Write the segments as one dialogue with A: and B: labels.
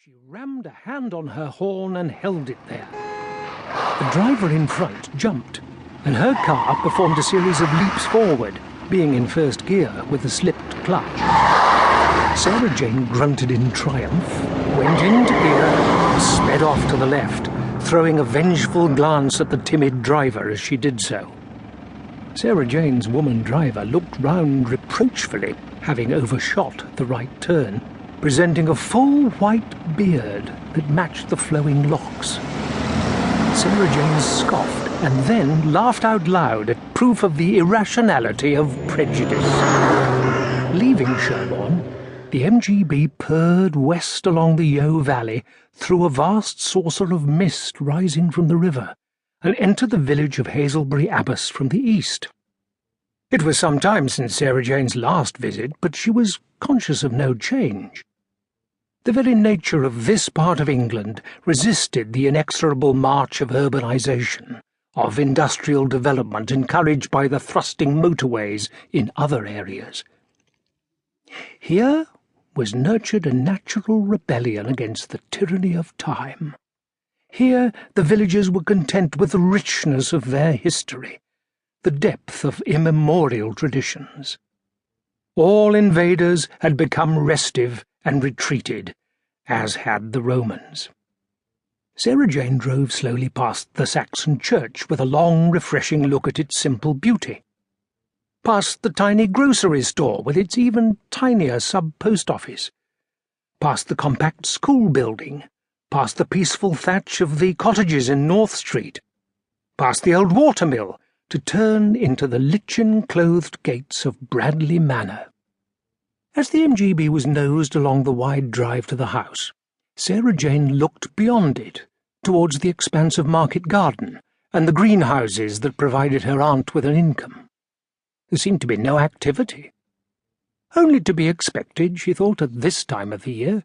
A: She rammed a hand on her horn and held it there. The driver in front jumped, and her car performed a series of leaps forward, being in first gear with a slipped clutch. Sarah Jane grunted in triumph, went into gear, and sped off to the left, throwing a vengeful glance at the timid driver as she did so. Sarah Jane's woman driver looked round reproachfully, having overshot the right turn, presenting a full white beard that matched the flowing locks. Sarah Jane scoffed and then laughed out loud at proof of the irrationality of prejudice. Leaving Sherborne, the MGB purred west along the Yeo Valley through a vast saucer of mist rising from the river, and entered the village of Hazelbury Abbas from the east. It was some time since Sarah Jane's last visit, but she was conscious of no change. The very nature of this part of England resisted the inexorable march of urbanisation, of industrial development encouraged by the thrusting motorways in other areas. Here was nurtured a natural rebellion against the tyranny of time. Here the villagers were content with the richness of their history, the depth of immemorial traditions. All invaders had become restive and retreated, as had the Romans. Sarah Jane drove slowly past the Saxon church with a long, refreshing look at its simple beauty, past the tiny grocery store with its even tinier sub-post office, past the compact school building, past the peaceful thatch of the cottages in North Street, past the old watermill, to turn into the lichen-clothed gates of Bradley Manor. As the MGB was nosed along the wide drive to the house, Sarah Jane looked beyond it, towards the expanse of Market Garden and the greenhouses that provided her aunt with an income. There seemed to be no activity. Only to be expected, she thought, at this time of the year.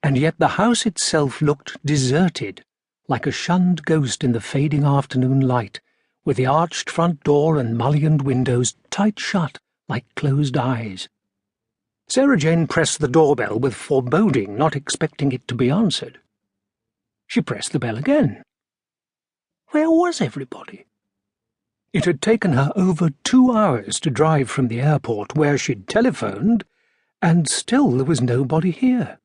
A: And yet the house itself looked deserted, like a shunned ghost in the fading afternoon light, with the arched front door and mullioned windows tight shut like closed eyes. Sarah Jane pressed the doorbell with foreboding, not expecting it to be answered. She pressed the bell again. Where was everybody? It had taken her over 2 hours to drive from the airport where she'd telephoned, and still there was nobody here.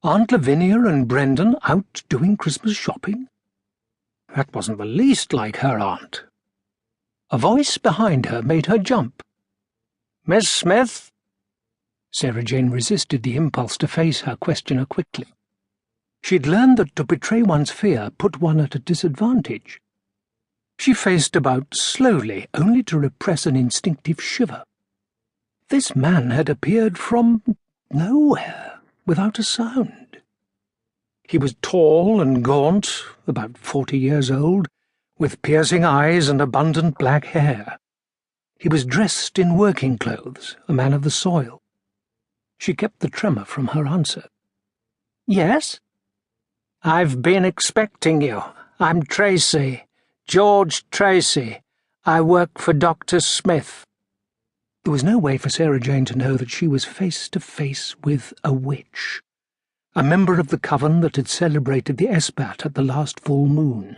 A: Aunt Lavinia and Brendan out doing Christmas shopping? That wasn't the least like her aunt. A voice behind her made her jump. "Miss Smith?" Sarah Jane resisted the impulse to face her questioner quickly. She'd learned that to betray one's fear put one at a disadvantage. She faced about slowly, only to repress an instinctive shiver. This man had appeared from nowhere, without a sound. He was tall and gaunt, about 40 years old, with piercing eyes and abundant black hair. He was dressed in working clothes, a man of the soil. She kept the tremor from her answer. "Yes?" "I've been expecting you. I'm Tracy, George Tracy. I work for Dr. Smith." There was no way for Sarah Jane to know that she was face to face with a witch, a member of the coven that had celebrated the Esbat at the last full moon.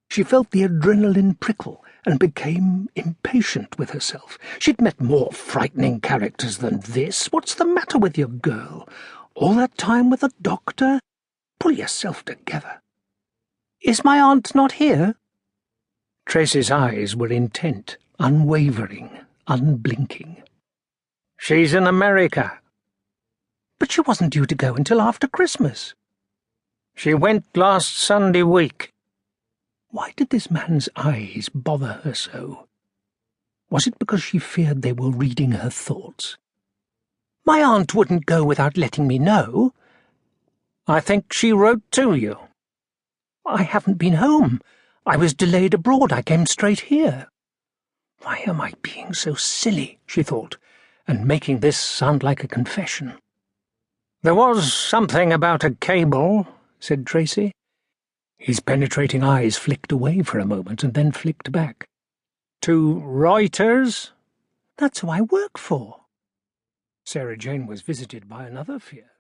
A: She felt the adrenaline prickle and became impatient with herself. She'd met more frightening characters than this. What's the matter with you, girl? All that time with the doctor? Pull yourself together. "Is my aunt not here?" Tracy's eyes were intent, unwavering, unblinking. "She's in America." "But she wasn't due to go until after Christmas." "She went last Sunday week." Why did this man's eyes bother her so? Was it because she feared they were reading her thoughts? "My aunt wouldn't go without letting me know." "I think she wrote to you." "I haven't been home. I was delayed abroad. I came straight here." Why am I being so silly, she thought, and making this sound like a confession? "There was something about a cable," said Tracy. His penetrating eyes flicked away for a moment and then flicked back. "To Reuters?" "That's who I work for." Sarah Jane was visited by another fear.